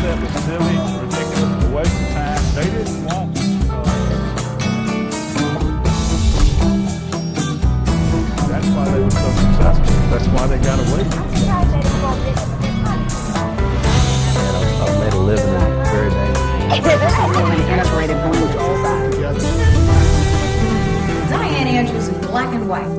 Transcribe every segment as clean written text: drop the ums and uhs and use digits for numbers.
concept is silly, ridiculous, a waste of time. They didn't want. That's why they were so successful. That's why they got away. Made a living in very dangerous. This is really an integrated blue society. Dianne Andrews in black and white.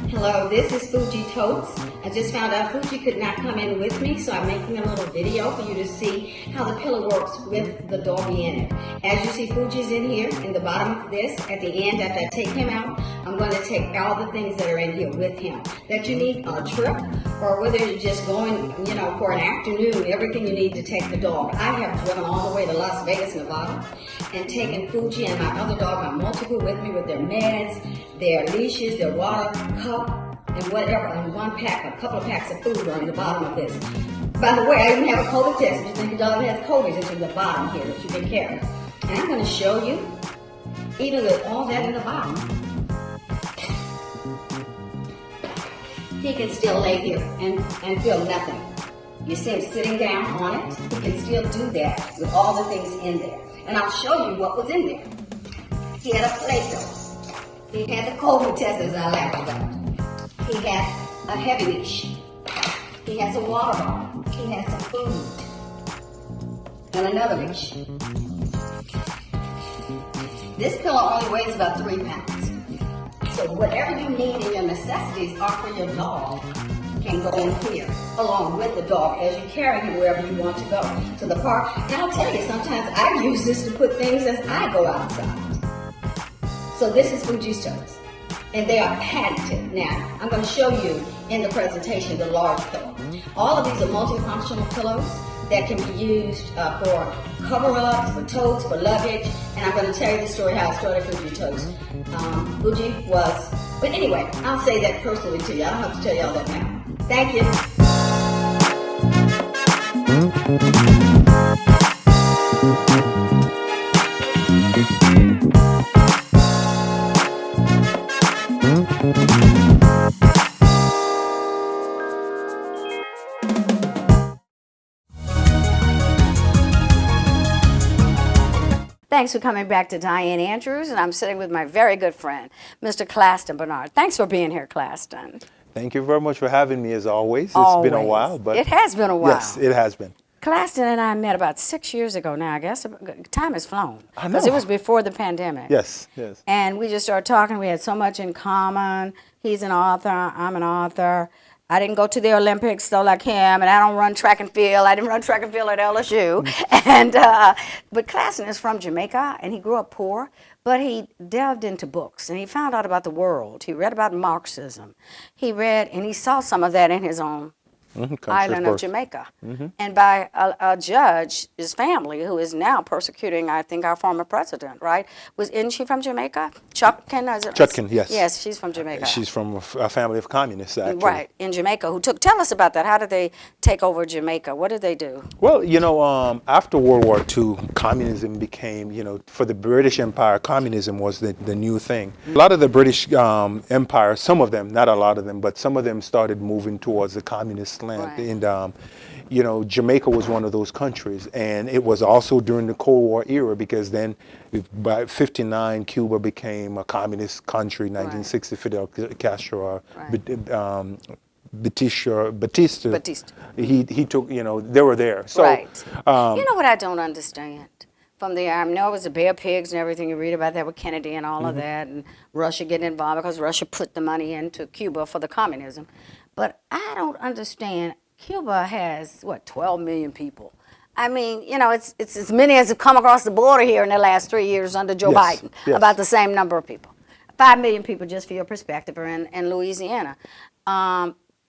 Hello, this is Fuji Totes. I just found out Fuji could not come in with me, so I'm making a little video for you to see how the pillow works with the doggy in it. As you see, Fuji's in here, in the bottom of this. At the end, after I take him out, I'm going to take all the things that are in here with him that you need on a trip, or whether you're just going, for an afternoon, everything you need to take the dog. I have driven all the way to Las Vegas, Nevada, and taken Fuji and my other dog, my multiple, with me with their meds, their leashes, their water, cup, and whatever, in one pack, a couple of packs of food are in the bottom of this. By the way, I even have a COVID test. If you think your dog has COVID, it's in the bottom here that you can carry. And I'm going to show you, even with all that in the bottom, he can still lay here and feel nothing. You see him sitting down on it. He can still do that with all the things in there. And I'll show you what was in there. He had a Play-Doh. He had the COVID test, as I laughed about. He had a heavy leash. He has a water bottle. He has some food. And another leash. This pillow only weighs about 3 pounds. So whatever you need in your necessities are for your dog can go in here, along with the dog as you carry him wherever you want to go. To the park. And I'll tell you, sometimes I use this to put things as I go outside. So this is Fuji's Totes. And they are patented. Now, I'm going to show you in the presentation the large pillow. All of these are multifunctional pillows that can be used for cover-ups, for totes, for luggage. And I'm going to tell you the story how I started Fuji Totes. Fuji was, but anyway, I'll say that personally to you. I don't have to tell you all that now. Thank you. Thanks for coming back to Dianne Andrews, and I'm sitting with my very good friend, Mr. Claston Bernard. Thanks for being here, Claston. Thank you very much for having me, as always. It's been a while. But it has been a while. Yes, it has been. Claston and I met about 6 years ago now, I guess. Time has flown. I know. Because it was before the pandemic. Yes, yes. And we just started talking. We had so much in common. He's an author. I'm an author. I didn't go to the Olympics, though, like him, and I don't run track and field. I didn't run track and field at LSU. But Claston is from Jamaica, and he grew up poor, but he delved into books, and he found out about the world. He read about Marxism. He read, and he saw some of that in his own island of Jamaica. And by a judge, his family, who is now persecuting, I think, our former president, right? Isn't she from Jamaica? Chutkin, yes. Yes, she's from Jamaica. She's from a family of communists, actually. Right, in Jamaica. Tell us about that. How did they take over Jamaica? What did they do? Well, after World War II, communism became, for the British Empire, communism was the new thing. A lot of the British Empire, some of them, not a lot of them, but some of them started moving towards the communist land. Right. And, Jamaica was one of those countries. And it was also during the Cold War era, because then by 59, Cuba became a communist country. 1960, Fidel Castro, Batista. He took, they were there. So, right. You know what I don't understand? From the, I know it was the bear pigs and everything you read about that with Kennedy and all of that, and Russia getting involved because Russia put the money into Cuba for the communism. But I don't understand. Cuba has, 12 million people. I mean, it's as many as have come across the border here in the last 3 years under Joe Biden. Yes. About the same number of people. 5 million people, just for your perspective, are in Louisiana.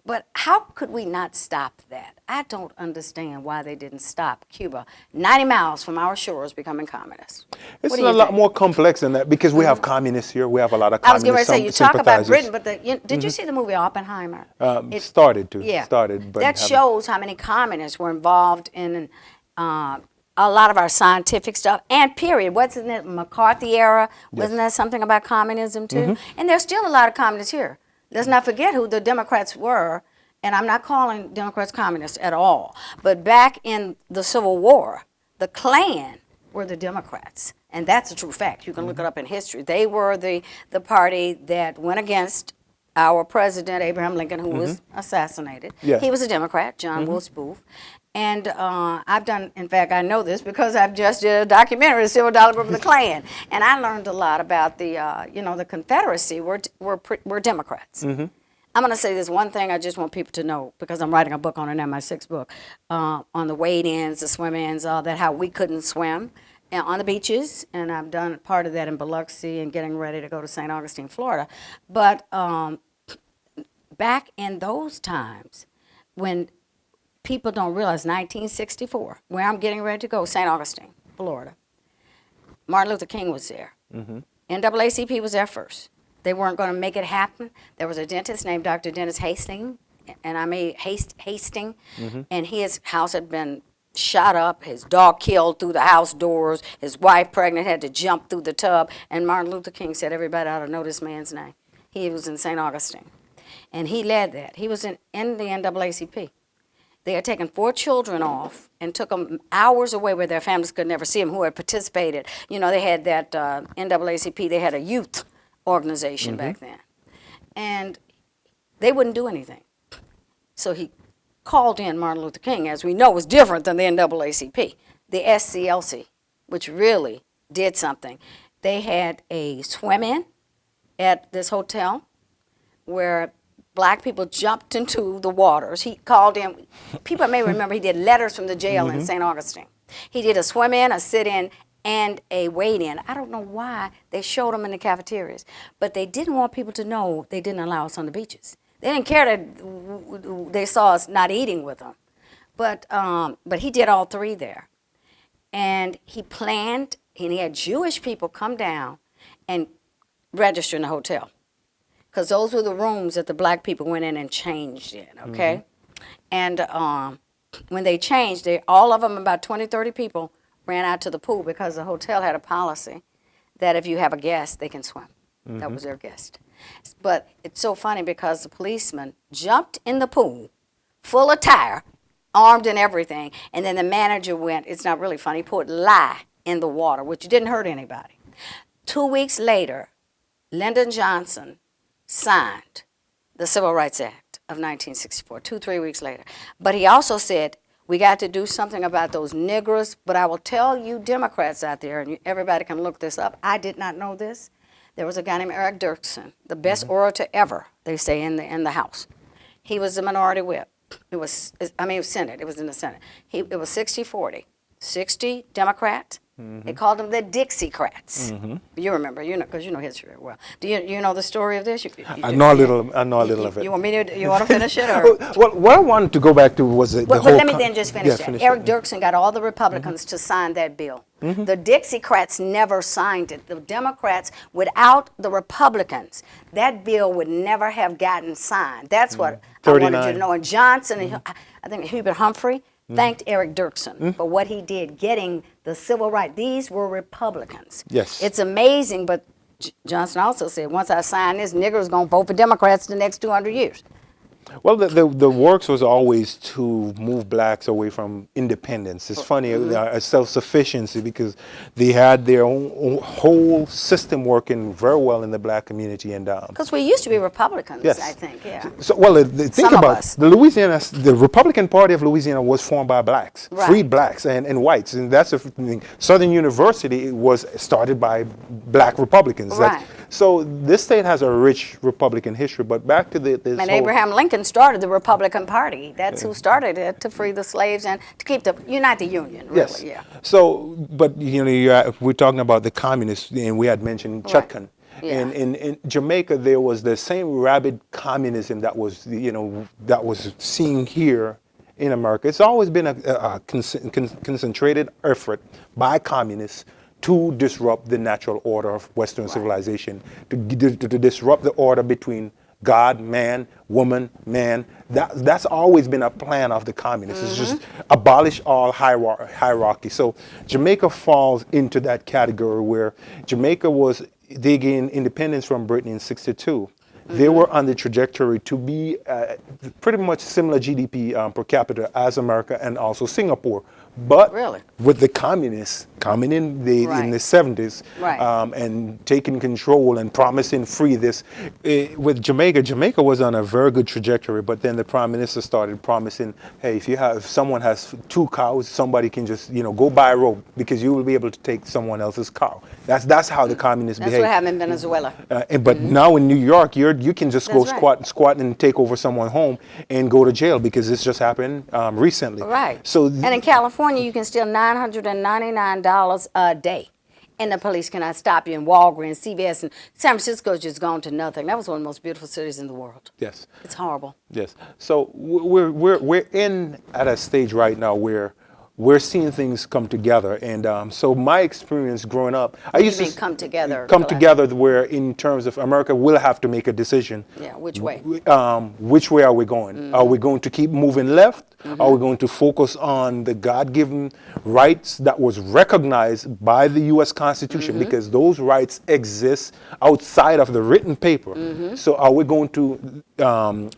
But how could we not stop that? I don't understand why they didn't stop Cuba, 90 miles from our shores, becoming communist. It's a lot more complex than that, because we have communists here. We have a lot of communists. I was going to say, you talk about Britain, but did you see the movie Oppenheimer? Started. But that shows how many communists were involved in a lot of our scientific stuff, and period. Wasn't it McCarthy era? Wasn't that something about communism too? And there's still a lot of communists here. Let's not forget who the Democrats were And I'm not calling Democrats communists at all. But back in the Civil War, the Klan were the Democrats. And that's a true fact. You can look it up in history. They were the party that went against our president, Abraham Lincoln, who was assassinated. Yes. He was a Democrat, John Wilkes Booth. And I've done, in fact, I know this because I've just did a documentary, The Silver Dollar Group of the Klan. And I learned a lot about the, the Confederacy were Democrats. I'm going to say this one thing I just want people to know, because I'm writing a book on it now, my 6th book, on the wade-ins, the swim-ins, all that, how we couldn't swim on the beaches. And I've done part of that in Biloxi and getting ready to go to St. Augustine, Florida. But back in those times, when people don't realize, 1964, where I'm getting ready to go, St. Augustine, Florida, Martin Luther King was there. NAACP was there first. They weren't going to make it happen. There was a dentist named Dr. Dennis Hastings, and I mean Hastings, and his house had been shot up, his dog killed through the house doors, his wife pregnant had to jump through the tub, and Martin Luther King said everybody ought to know this man's name. He was in St. Augustine, and he led that. He was in the NAACP. They had taken 4 children off and took them hours away where their families could never see them, who had participated. You know, they had that NAACP, they had a youth organization back then. And they wouldn't do anything. So he called in Martin Luther King, as we know was different than the NAACP, the SCLC, which really did something. They had a swim-in at this hotel where black people jumped into the waters. He called in, people may remember he did letters from the jail in St. Augustine. He did a swim-in, a sit-in, and a wade-in. I don't know why they showed them in the cafeterias, but they didn't want people to know they didn't allow us on the beaches. They didn't care that they saw us not eating with them. But he did all 3 there. And he planned, and he had Jewish people come down and register in the hotel, because those were the rooms that the black people went in and changed in, okay? And when they changed, all of them, about 20, 30 people, ran out to the pool because the hotel had a policy that if you have a guest, they can swim. That was their guest. But it's so funny because the policeman jumped in the pool, full of tire, armed and everything, and then the manager went, it's not really funny, he poured lye in the water, which didn't hurt anybody. 2 weeks later, Lyndon Johnson signed the Civil Rights Act of 1964, 2-3 weeks later. But he also said, we got to do something about those niggers. But I will tell you Democrats out there, and everybody can look this up, I did not know this. There was a guy named Eric Dirksen, the best orator ever, they say, in the House. He was the minority whip. It was Senate. It was in the Senate. It was 60-40. 60 Democrats. They called them the Dixiecrats. You remember, because you know history very well. Do you know the story of this? I know a little of it. You want me to? You want to finish it? Or? Well, what I wanted to go back to was the whole. But let me then just finish that. Finish Eric Dirksen got all the Republicans to sign that bill. The Dixiecrats never signed it. The Democrats, without the Republicans, that bill would never have gotten signed. That's what I wanted you to know. And Johnson, and I think Hubert Humphrey, thanked Eric Dirksen for what he did getting the civil rights. These were Republicans. Yes. It's amazing, but Johnson also said, once I sign this, niggers going to vote for Democrats the next 200 years. Well, the works was always to move blacks away from independence. It's funny, self-sufficiency, because they had their own whole system working very well in the black community. And because we used to be Republicans, yes. I think, yeah. So, think about the Republican Party of Louisiana was formed by blacks, freed blacks and whites, and that's the thing. Southern University was started by black Republicans. Right. So this state has a rich Republican history. But back to this and Abraham Lincoln started the Republican Party. That's who started it, to free the slaves and to unite the Union, really. Yes. Yeah. So, but we're talking about the communists, and we had mentioned Chutkan. Yeah. And in Jamaica, there was the same rabid communism that was seen here in America. It's always been a concentrated effort by communists to disrupt the natural order of Western civilization, to disrupt the order between God, man, woman, man. That's always been a plan of the communists. It's just abolish all hierarchy. So Jamaica falls into that category, where Jamaica they gained independence from Britain in 62. they were on the trajectory to be pretty much similar GDP per capita as America and also Singapore. But Really? with the communists coming in the Right. 70s Right. and taking control and promising free this, with Jamaica was on a very good trajectory, but then the prime minister started promising, hey, if someone has 2 cows, somebody can just go buy a rope because you will be able to take someone else's cow. That's how the communists That's behave. what happened in Venezuela. But now in New York, you can just go That's right. squat and take over someone's home and go to jail because this just happened recently. Right. So and in California, you can steal $999 a day, and the police cannot stop you. In Walgreens, CVS, and San Francisco's just gone to nothing. That was one of the most beautiful cities in the world. yes. It's horrible. Yes. So we're in at a stage right now where we're seeing things come together, and so my experience growing up, I used mean to come together, come collapse? together where in terms of America will have to make a decision. Yeah, which way? Which way are we going? Are we going to keep moving left? Are we going to focus on the God-given rights that was recognized by the U.S. Constitution? Because those rights exist outside of the written paper. So are we going to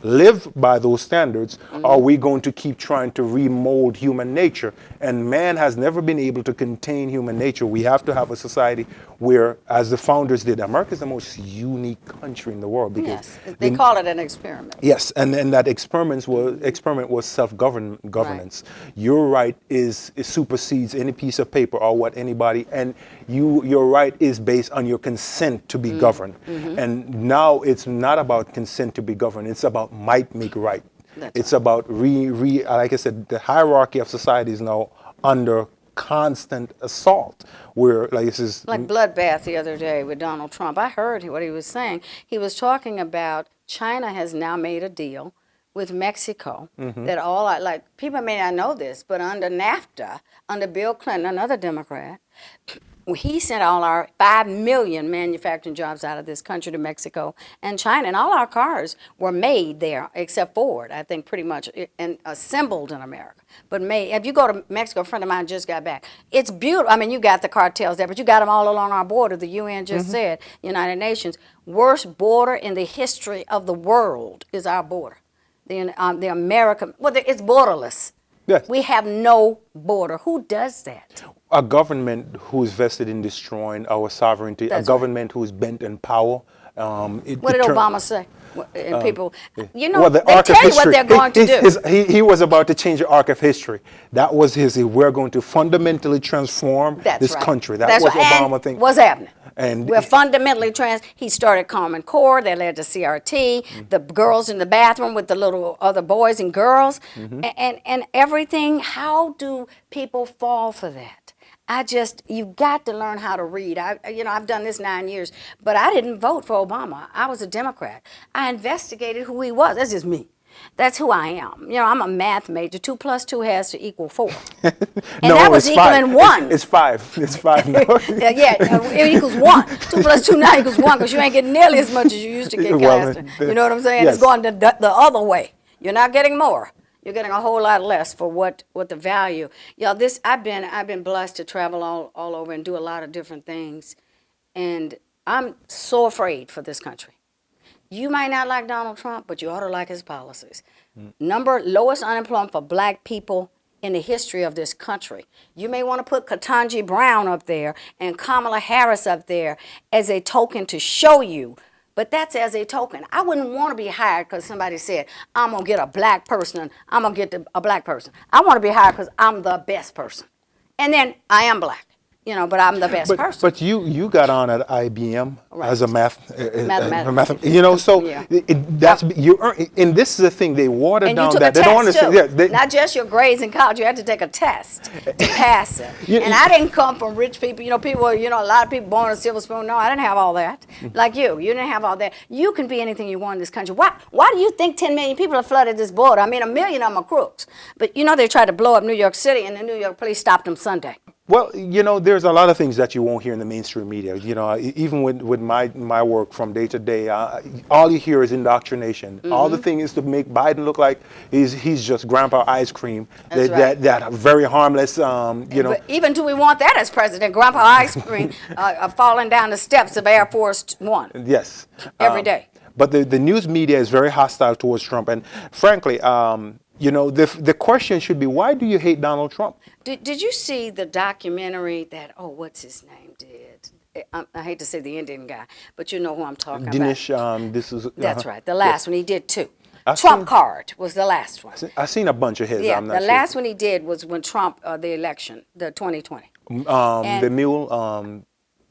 live by those standards? Are we going to keep trying to remold human nature? And man has never been able to contain human nature. We have to have a society where, as the founders did, America is the most unique country in the world. Because Yes, they call it an experiment. yes, and that experiment was self-governance. Your right is supersedes any piece of paper or what anybody, and your right is based on your consent to be governed. And now it's not about consent to be governed; it's about might make right. It's about like I said, the hierarchy of society is now under constant assault. Where like this is Like bloodbath the other day with Donald Trump. I heard what he was saying. He was talking about China has now made a deal with Mexico that like people may not know this, but under NAFTA, under Bill Clinton, another Democrat, he sent all our 5 million manufacturing jobs out of this country to Mexico and China, and all our cars were made there, except Ford, I think pretty much, and assembled in America. But made, if you go to Mexico, a friend of mine just got back. It's beautiful. I mean, you got the cartels there, but you got them all along our border. The UN just said, United Nations, worst border in the history of the world is our border. The American, well, it's borderless. Yes. We have no border. Who does that? a government who's vested in destroying our sovereignty, That's a government who's bent in power. What did Obama say? And people, you know, well, the they arc tell of you what history, they're going to do. He was about to change the arc of history. That was his. We're going to fundamentally transform this country. That was Obama thing. What's happening? And we're fundamentally He started Common Core. That led to CRT. The girls in the bathroom with the little other boys and girls, and everything. How do people fall for that? You've got to learn how to read. I've done this 9 years, but I didn't vote for Obama. I was a Democrat. I investigated who he was. That's just me. That's who I am. I'm a math major. 2 + 2 has to equal 4. And no, that was equaling 1. It's 5. It's 5. No. It equals 1. 2 + 2 now equals 1 because you ain't getting nearly as much as you used to get, Claston. You know what I'm saying? Yes. It's going the other way. You're not getting more. You're getting a whole lot less for what the value. I've been blessed to travel all over and do a lot of different things, and I'm so afraid for this country. You might not like Donald Trump, but you ought to like his policies. Lowest unemployment for black people in the history of this country. You may want to put Ketanji Brown up there and Kamala Harris up there as a token to show you. But that's as a token. I wouldn't want to be hired because somebody said, I'm going to get a black person, I'm going to get a black person. I want to be hired because I'm the best person. And then I am black, but I'm the best person. But you got on at IBM as a mathematician. And this is the thing, they watered and down you took that. A they don't test understand. too. Not just your grades in college, you had to take a test to pass it. And I didn't come from rich people. A lot of people born in a silver spoon. No, I didn't have all that. Like you didn't have all that. You can be anything you want in this country. Why do you think 10 million people have flooded this border? I mean, 1 million of them are crooks. But they tried to blow up New York City, and the New York police stopped them Sunday. Well, there's a lot of things that you won't hear in the mainstream media. Even with my work from day to day, all you hear is indoctrination. All the thing is to make Biden look like he's just grandpa ice cream. That very harmless. But even do we want that as president? Grandpa ice cream falling down the steps of Air Force One. Yes. Every day. But the news media is very hostile towards Trump. And frankly, the question should be, why do you hate Donald Trump? Did you see the documentary that, what's his name did? I hate to say the Indian guy, but you know who I'm talking Dinesh, about. this is... That's right. The last one he did too. I've Trump seen- card was the last one. I've seen a bunch of his. Yeah, I'm not the sure. last one he did was when Trump, the election, the 2020. The mule,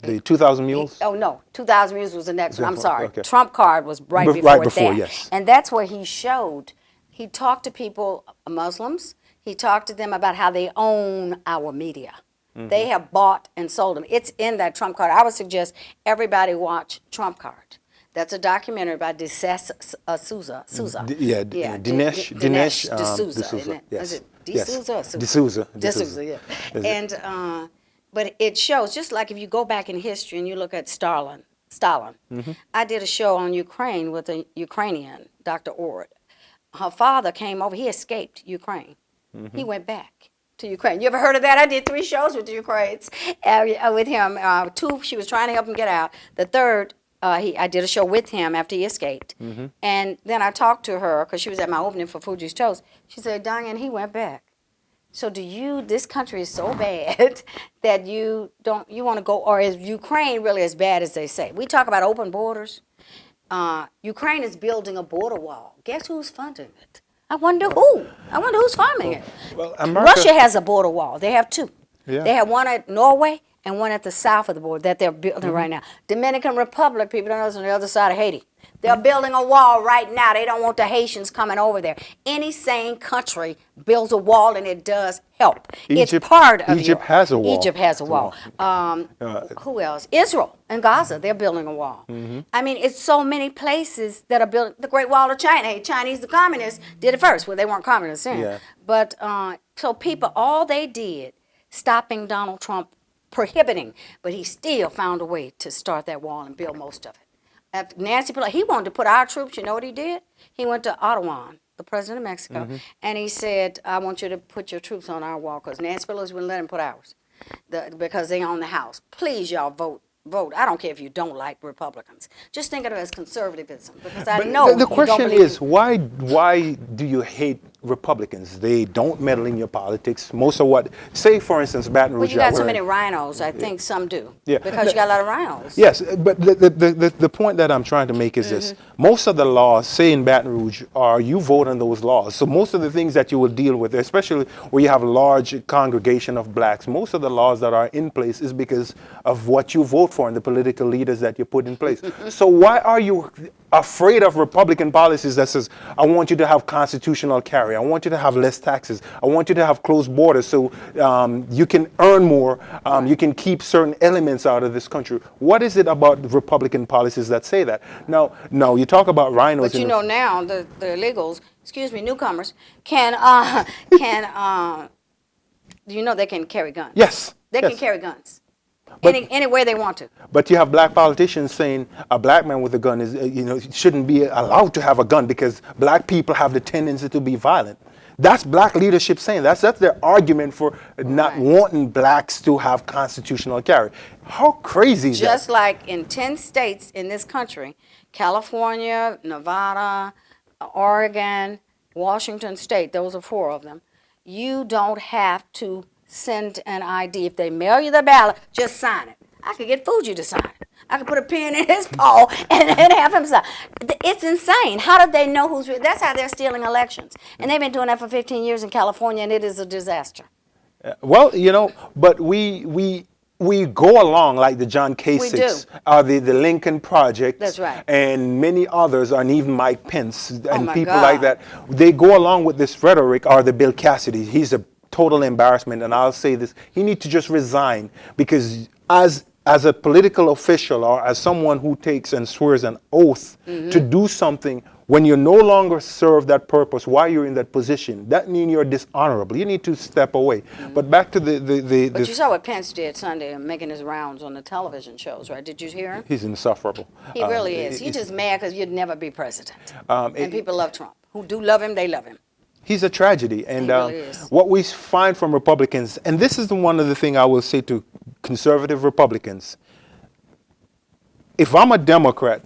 the 2,000 mules. Oh no, 2000 Mules was the next one. I'm sorry. Okay. Trump card was right before Right before, that. yes. And that's where he showed. He talked to people, Muslims. He talked to them about how they own our media. Mm-hmm. They have bought and sold them. It's in that Trump card. I would suggest everybody watch Trump card. That's a documentary by Dinesh D'Souza. Dinesh D'Souza. D'Souza, yes. Is it Yes. D'Souza or Souza? D'Souza. D'Souza, yeah. And but it shows, just like if you go back in history and you look at Stalin. Mm-hmm. I did a show on Ukraine with a Ukrainian, Dr. Ord. Her father came over. He escaped Ukraine. Mm-hmm. He went back to Ukraine. You ever heard of that? I did 3 shows with the Ukrainians with him. 2, she was trying to help him get out. The third, I did a show with him after he escaped. Mm-hmm. And then I talked to her because she was at my opening for Fuji's Toast. She said, Dianne, he went back. So this country is so bad that you want to go, or is Ukraine really as bad as they say? We talk about open borders. Ukraine is building a border wall. Guess who's funding it? I wonder who. I wonder who's funding it. Well, America- Russia has a border wall. They have 2. Yeah. They have one at Norway and one at the south of the border that they're building Mm-hmm. right now. Dominican Republic, people don't know, is on the other side of Haiti. They're building a wall right now. They don't want the Haitians coming over there. Any sane country builds a wall, and it does help. It's part of Egypt has a wall. Egypt has a wall. Who else? Israel and Gaza, they're building a wall. Mm-hmm. I mean, it's so many places that are building. The Great Wall of China. Hey, Chinese, the communists, did it first. Well, they weren't communists then. Yeah. But so people, all they did, stopping Donald Trump, prohibiting, but he still found a way to start that wall and build most of it. Nancy Pelosi, he wanted to put our troops, you know what he did? He went to Ottawa, the president of Mexico, Mm-hmm. and he said, I want you to put your troops on our wall, because Nancy Pelosi wouldn't let him put ours, because they own the House. Please, y'all, vote. I don't care if you don't like Republicans. Just think of it as conservatism, because I know the you don't question believe is, why do you hate Republicans? They don't meddle in your politics. Most of what, say for instance, Baton Rouge. Well, you got so many RINOs. I think some do. Yeah. Because you got a lot of RINOs. Yes, but the point that I'm trying to make is this. Most of the laws, say in Baton Rouge, are you vote on those laws. So most of the things that you will deal with, especially where you have a large congregation of blacks, most of the laws that are in place is because of what you vote for and the political leaders that you put in place. So why are you afraid of Republican policies that says, I want you to have constitutional carry, I want you to have less taxes, I want you to have closed borders so you can earn more, you can keep certain elements out of this country? What is it about Republican policies that say that? No, you talk about RINOs. But you know now the illegals, newcomers can you know they can carry guns. Yes. They yes. can carry guns. But- Anywhere they want to. But you have black politicians saying a black man with a gun is, shouldn't be allowed to have a gun because black people have the tendency to be violent. That's black leadership saying that's their argument for not wanting blacks to have constitutional carry. How crazy is that? Just like in 10 states in this country, California, Nevada, Oregon, Washington State, those are 4 of them, you don't have to send an ID. If they mail you the ballot, just sign it. I could get Fuji to sign it. I could put a pen in his paw and have him sign. It's insane. How did they know who's? That's how they're stealing elections. And they've been doing that for 15 years in California, and it is a disaster. Well, but we go along like the John Kasich, the Lincoln Project, That's right. and many others, and even Mike Pence and my people God. like that. They go along with this rhetoric, or the Bill Cassidy. He's a total embarrassment, and I'll say this: he needs to just resign, because as a political official or as someone who takes and swears an oath to do something, when you no longer serve that purpose while you're in that position, that means you're dishonorable. You need to step away. But back to the But you saw what Pence did Sunday, making his rounds on the television shows, right? Did you hear him? he's insufferable. He really is. He's just mad because you'd never be president. And people love Trump. Who do love him, they love him. He's a tragedy. And He really is. what we find from Republicans, and this is one of the things I will say to conservative Republicans, if I'm a Democrat,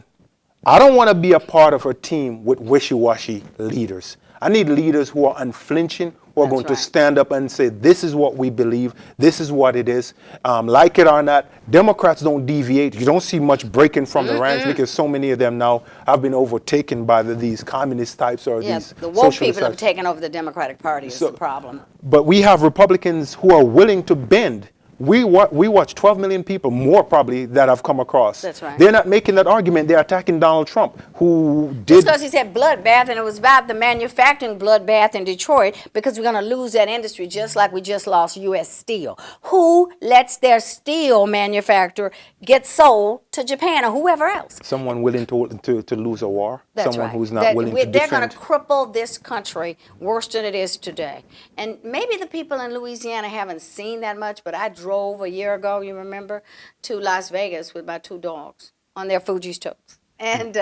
I don't want to be a part of a team with wishy-washy leaders. I need leaders who are unflinching, who are going to stand up and say, this is what we believe, this is what it is. Like it or not, Democrats don't deviate. You don't see much breaking from the ranks because so many of them now have been overtaken by these communist types or these the woke socialist people have types. taken over the Democratic Party is the problem. But we have Republicans who are willing to bend. We watch 12 million people, more probably, that I've come across. That's right. They're not making that argument. They're attacking Donald Trump, who did. Just because he said bloodbath, and it was about the manufacturing bloodbath in Detroit, because we're going to lose that industry just like we just lost U.S. Steel. Who lets their steel manufacturer get sold to Japan or whoever else? Someone willing to lose a war. That's Someone right. who's not willing to They're going defend. to cripple this country worse than it is today. And maybe the people in Louisiana haven't seen that much, but I drove a year ago, you remember, to Las Vegas with my 2 dogs on their Fuji's totes. And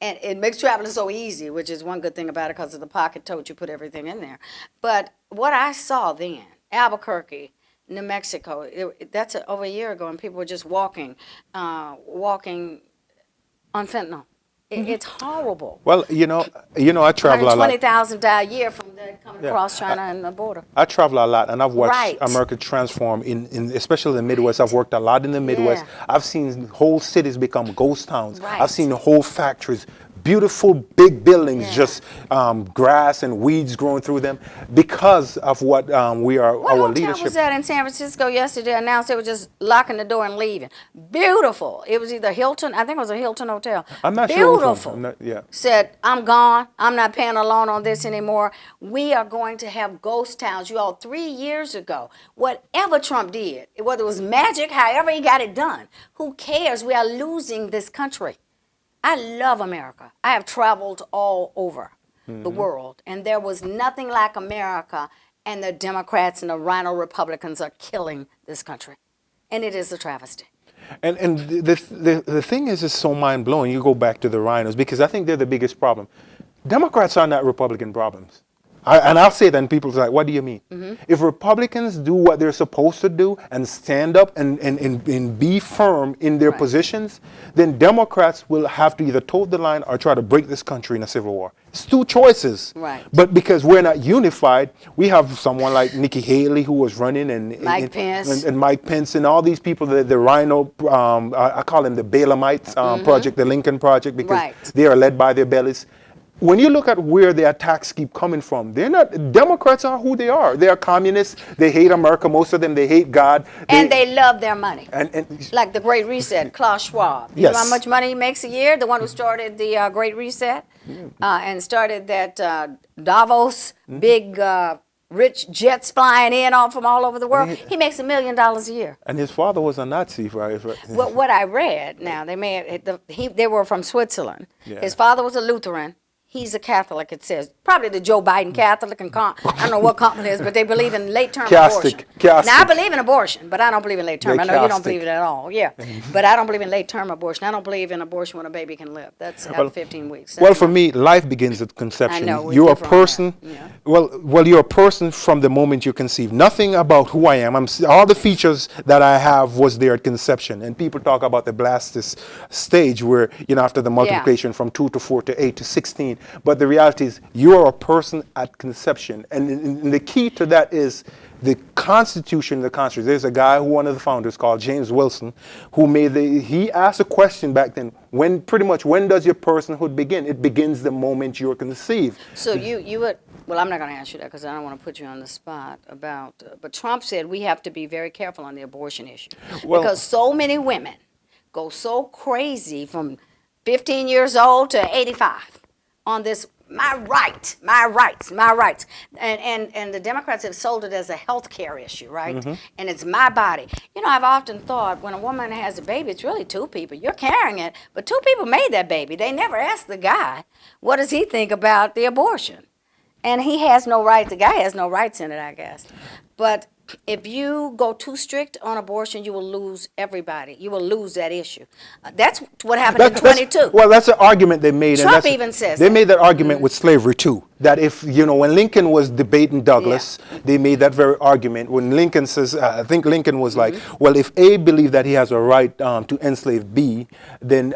it makes traveling so easy, which is one good thing about it because of the pocket tote, you put everything in there. But what I saw then, Albuquerque, New Mexico, that's over a year ago, and people were just walking on fentanyl. It's horrible. Well, you know, I travel a lot. 120,000 die a year from coming across China and the border. I travel a lot, and I've watched Right. America transform in especially the Midwest. I've worked a lot in the Midwest. Yeah. I've seen whole cities become ghost towns. Right. I've seen whole factories, beautiful big buildings, Yeah. just grass and weeds growing through them because of what What our hotel leadership. was that in San Francisco yesterday? Announced they were just locking the door and leaving. Beautiful. It was either Hilton. I think it was a Hilton hotel. I'm not sure which one. Beautiful. I'm not- yeah. Said, I'm gone. I'm not paying a loan on this anymore. We are going to have ghost towns. You all 3 years ago, whatever Trump did, whether it was magic, however he got it done, who cares? We are losing this country. I love America. I have traveled all over the world, and there was nothing like America, and the Democrats and the RINO Republicans are killing this country. And it is a travesty. And the thing is so mind-blowing. You go back to the RINOs, because I think they're the biggest problem. Democrats are not Republican problems. And I'll say that, and people are like, what do you mean? If Republicans do what they're supposed to do and stand up and be firm in their positions, then Democrats will have to either toe the line or try to break this country in a civil war. It's 2 choices. Right. But because we're not unified, we have someone like Nikki Haley who was running, and Mike Pence. and Mike Pence, and all these people, the RINO, I call them the Balaamites project, the Lincoln Project, because they are led by their bellies. When you look at where the attacks keep coming from, they're not, Democrats are who they are. They are communists. They hate America. Most of them, they hate God. And they love their money. And Like the Great Reset, Klaus Schwab. You know how much money he makes a year? The one who started the Great Reset and started that Davos, big rich jets flying in from all over the world. He makes $1 million a year. And his father was a Nazi, right? What I read, now, they were from Switzerland. Yeah. His father was a Lutheran. He's a Catholic, it says. Probably the Joe Biden Catholic. And I don't know what company it is, but they believe in late-term abortion. Now, I believe in abortion, but I don't believe in late-term. I know you don't believe it at all, but I don't believe in late-term abortion. I don't believe in abortion when a baby can live. That's after 15 weeks. Well, for me, life begins at conception. I know, You're a person. Well, you're a person from the moment you conceive. Nothing about who I am. All the features that I have was there at conception. And people talk about the Blastus stage, where after the multiplication from 2 to 4 to 8 to 16. But the reality is, you are a person at conception. And the key to that is the Constitution, the Constitution. There's a guy, one of the founders, called James Wilson, who he asked a question back then, when does your personhood begin? It begins the moment you're conceived. So you would, well, I'm not going to ask you that because I don't want to put you on the spot but Trump said we have to be very careful on the abortion issue. Because so many women go so crazy from 15 years old to 85 on this, my rights. And the Democrats have sold it as a health care issue, right? And it's my body. I've often thought when a woman has a baby, it's really 2 people. You're carrying it, but 2 people made that baby. They never asked the guy, what does he think about the abortion? And he has no rights. The guy has no rights in it, I guess. But if you go too strict on abortion, you will lose everybody. You will lose that issue. That's what happened in 22. Well, that's an argument they made. Trump even says they that. made that argument with slavery too. That if, when Lincoln was debating Douglas, they made that very argument. When Lincoln says, I think Lincoln was like, well, if A believed that he has a right to enslave B, then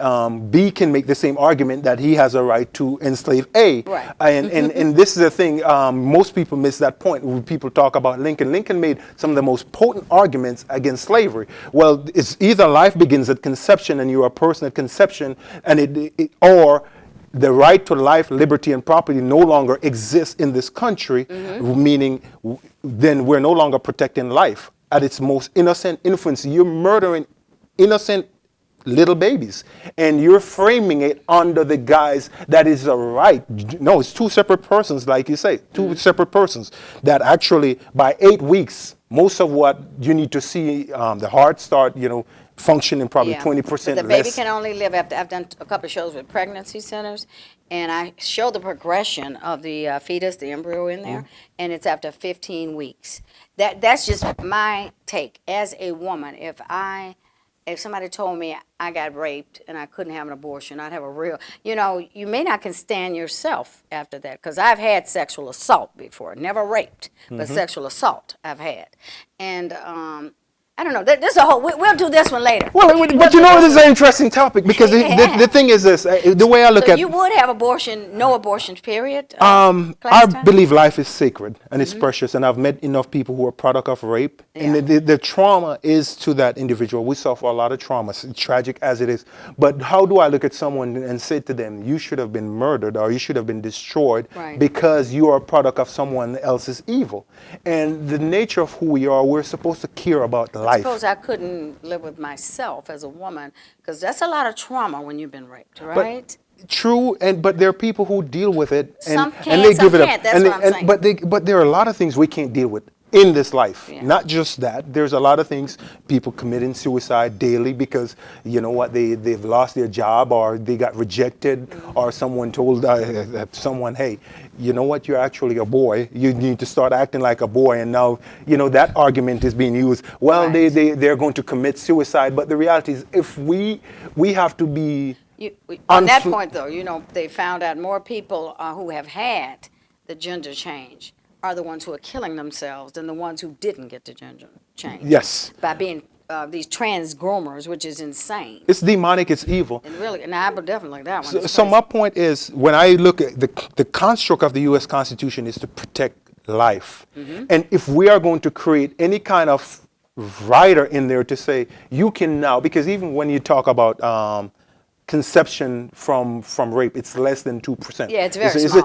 B can make the same argument that he has a right to enslave A. Right. And this is the thing, most people miss that point when people talk about Lincoln. Lincoln made some of the most potent arguments against slavery. Well, it's either life begins at conception and you're a person at conception, and or the right to life, liberty, and property no longer exists in this country, meaning then we're no longer protecting life at its most innocent infancy. You're murdering innocent little babies, and you're framing it under the guise that is a right. No, it's two separate persons, like you say, two separate persons that actually, by 8 weeks, most of what you need to see, the heart start, functioning probably 20% less. The baby can only live after. I've done a couple of shows with pregnancy centers, and I show the progression of the fetus, the embryo in there, and it's after 15 weeks. That's just my take as a woman. If somebody told me I got raped and I couldn't have an abortion, I'd have a real, you may not can stand yourself after that, because I've had sexual assault before, never raped, but sexual assault I've had, and I don't know. This a whole. We'll do this one later. Well, but this is an interesting topic, because the thing is this: the way I look at you would have abortion, no abortion period. I believe life is sacred and it's precious, and I've met enough people who are product of rape, and the trauma is to that individual. We suffer a lot of trauma, tragic as it is. But how do I look at someone and say to them, "You should have been murdered, or you should have been destroyed because you are a product of someone else's evil?" And the nature of who we are, we're supposed to care about life. I suppose I couldn't live with myself as a woman, because that's a lot of trauma when you've been raped, right? True, but there are people who deal with it, and Some can, and they some give it can't. up. That's what I'm saying. But there are a lot of things we can't deal with in this life. Not just that. There's a lot of things, people committing suicide daily because they've lost their job, or they got rejected, or someone told someone, hey, you know what, you're actually a boy, you need to start acting like a boy. And now that argument is being used. Well, they're going to commit suicide, but the reality is, if we have to be on that point, though, they found out more people who have had the gender change are the ones who are killing themselves than the ones who didn't get the gender change. Yes. By being these trans groomers, which is insane. It's demonic, it's evil. And really, and I would definitely like that one. So my point is, when I look at the construct of the U.S. Constitution is to protect life. And if we are going to create any kind of rider in there to say, you can now, because even when you talk about conception from rape, it's less than 2%. Yeah, it's very small.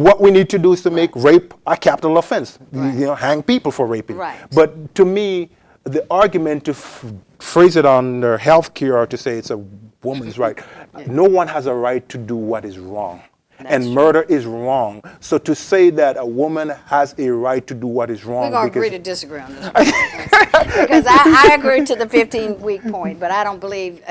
What we need to do is to make rape a capital offense. Hang people for raping. Right. But to me, the argument to phrase it under health care, or to say it's a woman's right, no one has a right to do what is wrong. And murder is wrong. So to say that a woman has a right to do what is wrong, we're going to agree to disagree on this one. Because I agree to the 15-week point, but I don't believe,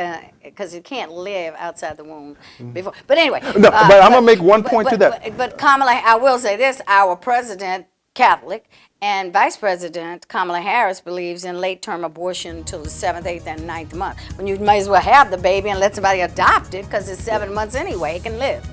because you can't live outside the womb before. But anyway. No, but I'm going to make one point to that. But Kamala, I will say this, our president, Catholic, and Vice President Kamala Harris believes in late-term abortion until the 7th, 8th, and 9th month. When you might as well have the baby and let somebody adopt it, because it's 7 months anyway, it can live.